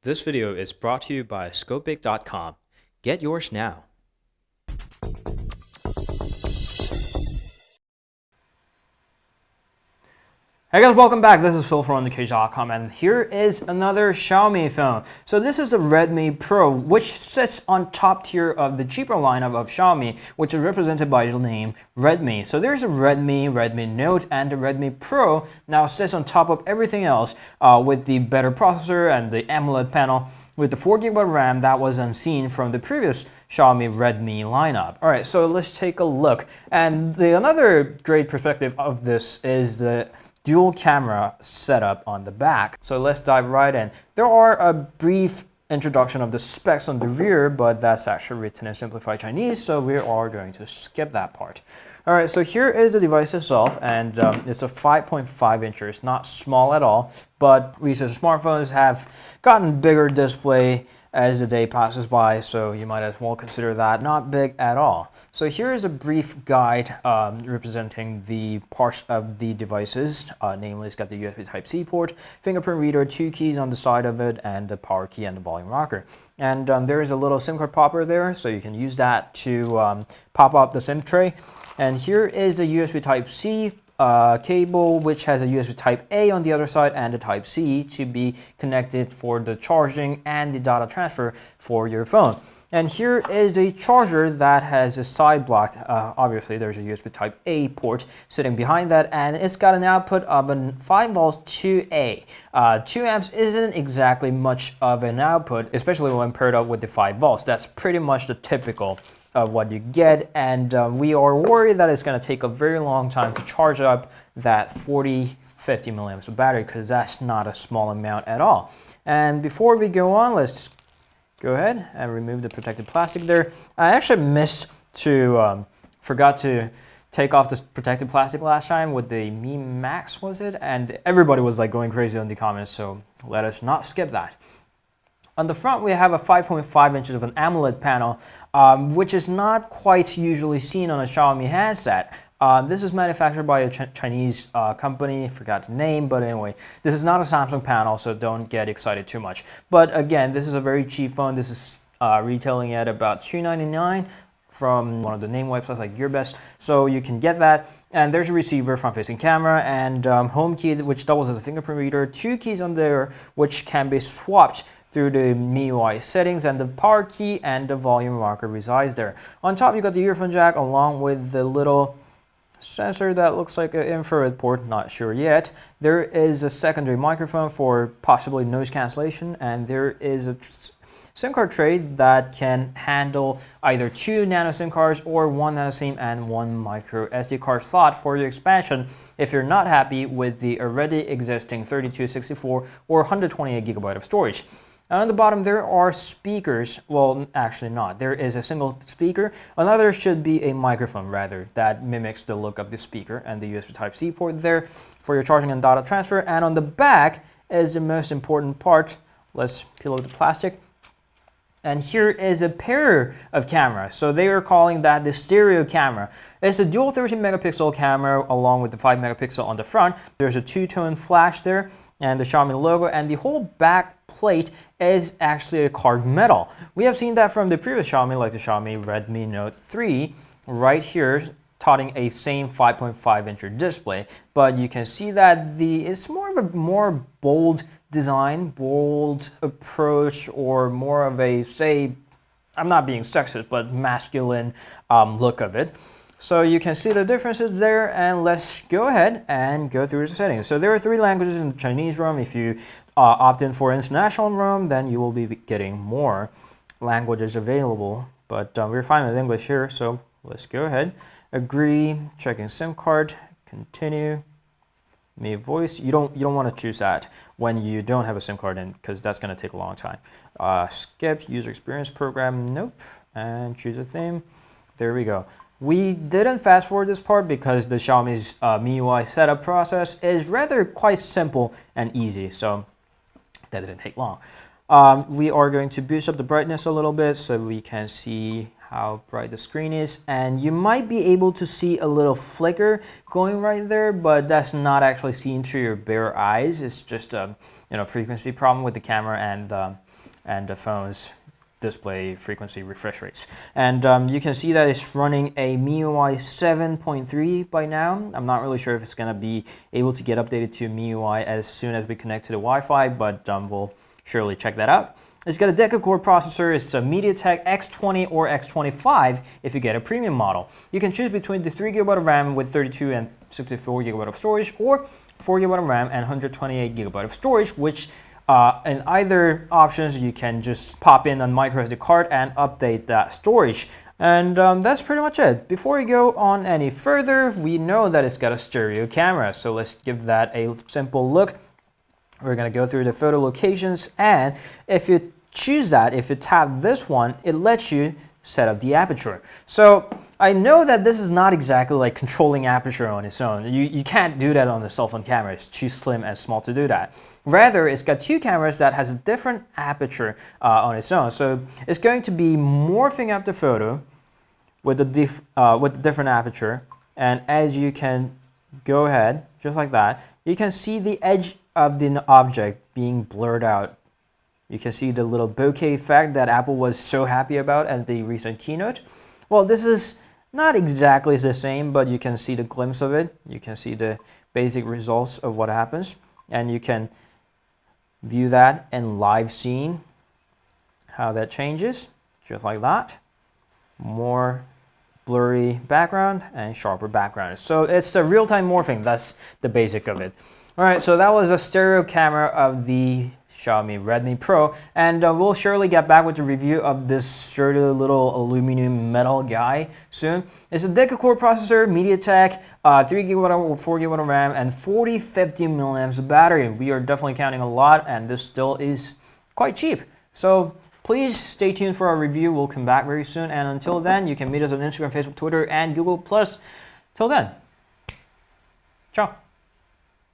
This video is brought to you by Scopic.com. Get yours now. Hey guys, welcome back. This is Phil from TheCage.com, and here is another Xiaomi phone. So this is the Redmi Pro, which sits on top tier of the cheaper lineup of Xiaomi, which is represented by the name Redmi. So there's a Redmi, Redmi Note, and the Redmi Pro now sits on top of everything else with the better processor and the AMOLED panel with the 4GB RAM that was unseen from the previous Xiaomi Redmi lineup. All right, so let's take a look. And another great perspective of this is the dual camera setup on the back. So let's dive right in. There are a brief introduction of the specs on the rear, but that's actually written in simplified Chinese, so we are going to skip that part. All right, so here is the device itself, and it's a 5.5 inches, not small at all, but recent smartphones have gotten bigger display as the day passes by, so you might as well consider that not big at all. So here is a brief guide representing the parts of the devices. Namely, it's got the USB Type-C port, fingerprint reader, 2 keys on the side of it, and the power key and the volume rocker. And there is a little SIM card popper there, so you can use that to pop up the SIM tray. And here is a USB Type-C cable, which has a USB Type-A on the other side and a Type-C to be connected for the charging and the data transfer for your phone. And here is a charger that has a side block. Obviously, there's a USB Type-A port sitting behind that, and it's got an output of a 5 volts 2A. 2 amps isn't exactly much of an output, especially when paired up with the 5 volts. That's pretty much the typical of what you get, and we are worried that it's going to take a very long time to charge up that 40-50 milliamps of battery, because that's not a small amount at all. And before we go on, let's go ahead and remove the protective plastic there. I actually forgot to take off this protective plastic last time with the Mi Max, was it? And everybody was like going crazy on the comments, so let us not skip that. On the front, we have a 5.5 inches of an AMOLED panel, which is not quite usually seen on a Xiaomi handset. This is manufactured by a Chinese company, forgot the name, but anyway, this is not a Samsung panel, so don't get excited too much. But again, this is a very cheap phone. This is retailing at about $299 from one of the name websites like GearBest, so you can get that. And there's a receiver, front-facing camera, and home key, which doubles as a fingerprint reader. 2 keys on there, which can be swapped through the MIUI settings, and the power key and the volume rocker resides there. On top, you got the earphone jack along with the little sensor that looks like an infrared port, not sure yet. There is a secondary microphone for possibly noise cancellation, and there is a SIM card tray that can handle either 2 nano SIM cards or 1 nano SIM and 1 micro SD card slot for your expansion if you're not happy with the already existing 32, 64, or 128 gigabyte of storage. And on the bottom, there are speakers. Well, actually not. There is a single speaker. Another should be a microphone, rather, that mimics the look of the speaker, and the USB Type-C port there for your charging and data transfer. And on the back is the most important part. Let's peel out the plastic. And here is a pair of cameras. So they are calling that the stereo camera. It's a dual 13 megapixel camera along with the 5 megapixel on the front. There's a two-tone flash there and the Xiaomi logo, and the whole back plate is actually a carbon metal. We have seen that from the previous Xiaomi, like the Xiaomi Redmi Note 3, right here, touting a same 5.5 inch display. But you can see that it's more of a more bold design, bold approach, or more of a, say, I'm not being sexist, but masculine look of it. So you can see the differences there, and let's go ahead and go through the settings. So there are 3 languages in the Chinese ROM. If you opt in for international ROM, then you will be getting more languages available. But we're fine with English here, so let's go ahead. Agree, checking SIM card, continue. Mi voice, you don't want to choose that when you don't have a SIM card in, because that's going to take a long time. Skip user experience program, nope, and choose a theme. There we go. We didn't fast forward this part because the Xiaomi's MIUI setup process is rather quite simple and easy, so that didn't take long. We are going to boost up the brightness a little bit so we can see how bright the screen is, and you might be able to see a little flicker going right there, but that's not actually seen through your bare eyes. It's just a frequency problem with the camera and and the phone's display frequency refresh rates. And you can see that it's running a MIUI 7.3 by now. I'm not really sure if it's going to be able to get updated to MIUI as soon as we connect to the Wi-Fi, but we'll surely check that out. It's got a deca-core processor. It's a MediaTek X20 or X25 if you get a premium model. You can choose between the 3GB of RAM with 32 and 64GB of storage, or 4GB of RAM and 128GB of storage, which in either options, you can just pop in a microSD card and update that storage. And that's pretty much it. Before we go on any further, we know that it's got a stereo camera. So let's give that a simple look. We're going to go through the photo locations. And if you choose that, if you tap this one, it lets you set up the aperture. So I know that this is not exactly like controlling aperture on its own. You can't do that on the cell phone camera. It's too slim and small to do that. Rather, it's got two cameras that has a different aperture on its own. So it's going to be morphing up the photo with the different aperture. And as you can go ahead, just like that, you can see the edge of the object being blurred out. You can see the little bokeh effect that Apple was so happy about at the recent keynote. Well, this is not exactly the same, but you can see the glimpse of it. You can see the basic results of what happens. And you can view that in live scene, how that changes, just like that. More blurry background and sharper background. So it's a real-time morphing. That's the basic of it. All right, so that was a stereo camera of the Xiaomi Redmi Pro, and we'll surely get back with the review of this sturdy little aluminum metal guy soon. It's a deca-core processor, MediaTek, 3GB or 4GB of RAM, and 4050 milliamps of battery. We are definitely counting a lot, and this still is quite cheap. So please stay tuned for our review. We'll come back very soon, and until then, you can meet us on Instagram, Facebook, Twitter, and Google+. Till then, ciao.